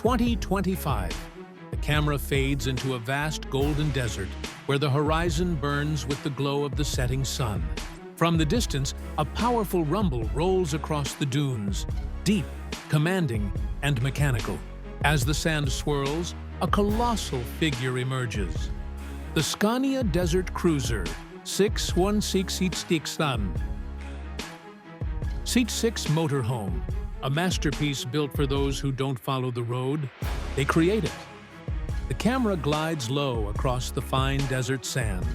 2025, the camera fades into a vast golden desert where the horizon burns with the glow of the setting sun. From the distance, a powerful rumble rolls across the dunes, deep, commanding, and mechanical. As the sand swirls, a colossal figure emerges. The Scania Desert Cruiser 616 Seat 6 Motorhome, a masterpiece built for those who don't follow the road, they create it. The camera glides low across the fine desert sand,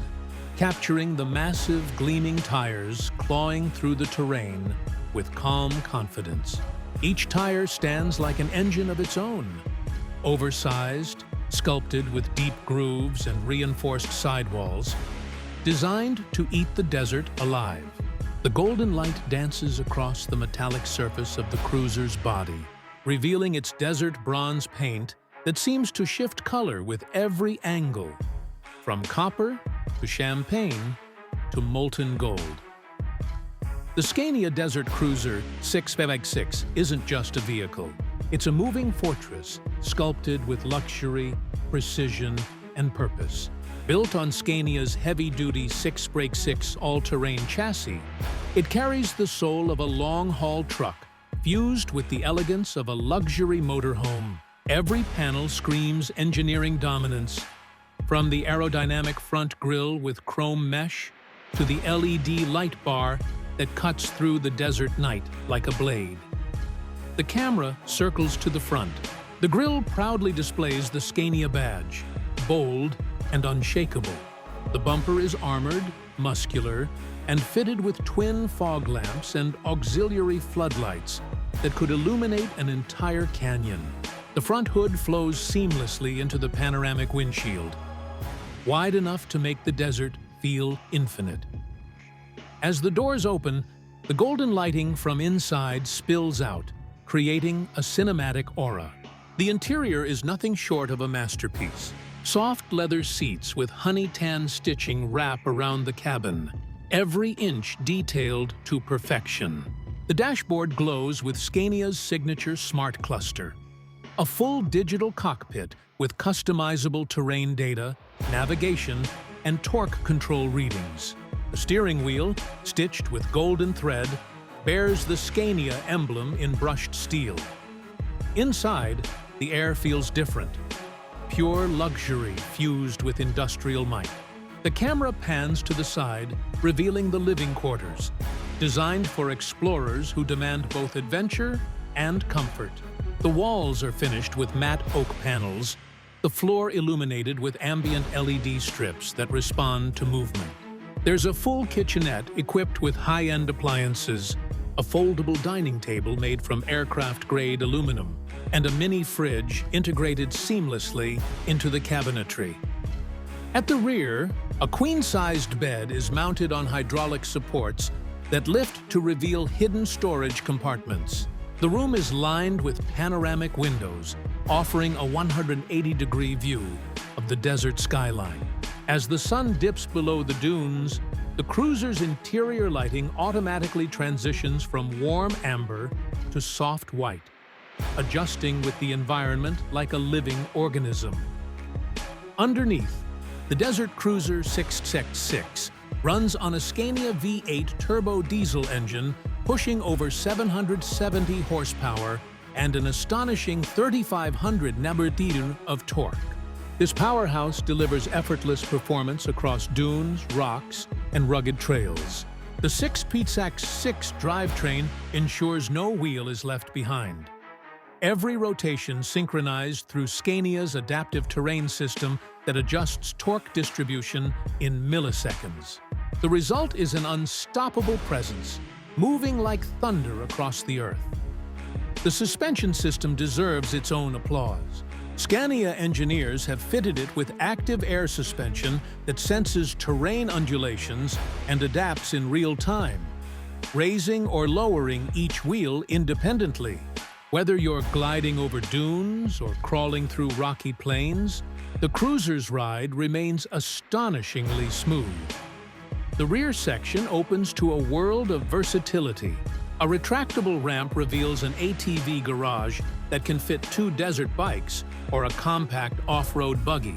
capturing the massive gleaming tires clawing through the terrain with calm confidence. Each tire stands like an engine of its own, oversized, sculpted with deep grooves and reinforced sidewalls, designed to eat the desert alive. The golden light dances across the metallic surface of the cruiser's body, revealing its desert bronze paint that seems to shift color with every angle, from copper to champagne to molten gold. The Scania Desert Cruiser 6x6 isn't just a vehicle. It's a moving fortress, sculpted with luxury, precision, and purpose. Built on Scania's heavy-duty 6x6 all-terrain chassis, it carries the soul of a long-haul truck, fused with the elegance of a luxury motorhome. Every panel screams engineering dominance, from the aerodynamic front grille with chrome mesh to the LED light bar that cuts through the desert night like a blade. The camera circles to the front. The grille proudly displays the Scania badge, bold and unshakable. The bumper is armored, muscular, and fitted with twin fog lamps and auxiliary floodlights that could illuminate an entire canyon. The front hood flows seamlessly into the panoramic windshield, wide enough to make the desert feel infinite. As the doors open, the golden lighting from inside spills out, creating a cinematic aura. The interior is nothing short of a masterpiece. Soft leather seats with honey-tan stitching wrap around the cabin, every inch detailed to perfection. The dashboard glows with Scania's signature smart cluster, a full digital cockpit with customizable terrain data, navigation, and torque control readings. The steering wheel, stitched with golden thread, bears the Scania emblem in brushed steel. Inside, the air feels different. Pure luxury fused with industrial might. The camera pans to the side, revealing the living quarters, designed for explorers who demand both adventure and comfort. The walls are finished with matte oak panels, the floor illuminated with ambient LED strips that respond to movement. There's a full kitchenette equipped with high-end appliances, a foldable dining table made from aircraft-grade aluminum, and a mini fridge integrated seamlessly into the cabinetry. At the rear, a queen-sized bed is mounted on hydraulic supports that lift to reveal hidden storage compartments. The room is lined with panoramic windows, offering a 180-degree view of the desert skyline. As the sun dips below the dunes, the cruiser's interior lighting automatically transitions from warm amber to soft white, adjusting with the environment like a living organism. Underneath, the Desert Cruiser 6x6 runs on a Scania V8 turbo diesel engine pushing over 770 horsepower and an astonishing 3,500 Nm of torque. This powerhouse delivers effortless performance across dunes, rocks, and rugged trails. The 6x6 drivetrain ensures no wheel is left behind. Every rotation synchronized through Scania's adaptive terrain system that adjusts torque distribution in milliseconds. The result is an unstoppable presence, moving like thunder across the earth. The suspension system deserves its own applause. Scania engineers have fitted it with active air suspension that senses terrain undulations and adapts in real time, raising or lowering each wheel independently. Whether you're gliding over dunes or crawling through rocky plains, the cruiser's ride remains astonishingly smooth. The rear section opens to a world of versatility. A retractable ramp reveals an ATV garage that can fit 2 desert bikes or a compact off-road buggy.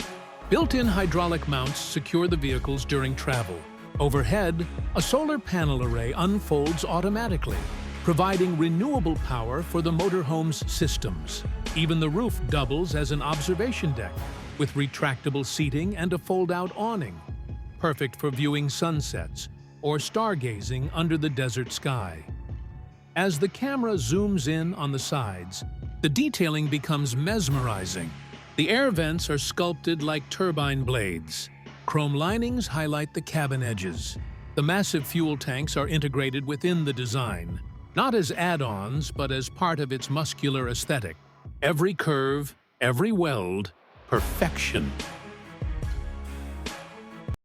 Built-in hydraulic mounts secure the vehicles during travel. Overhead, a solar panel array unfolds automatically, providing renewable power for the motorhome's systems. Even the roof doubles as an observation deck, with retractable seating and a fold-out awning, perfect for viewing sunsets or stargazing under the desert sky. As the camera zooms in on the sides, the detailing becomes mesmerizing. The air vents are sculpted like turbine blades. Chrome linings highlight the cabin edges. The massive fuel tanks are integrated within the design, not as add-ons, but as part of its muscular aesthetic. Every curve, every weld, perfection.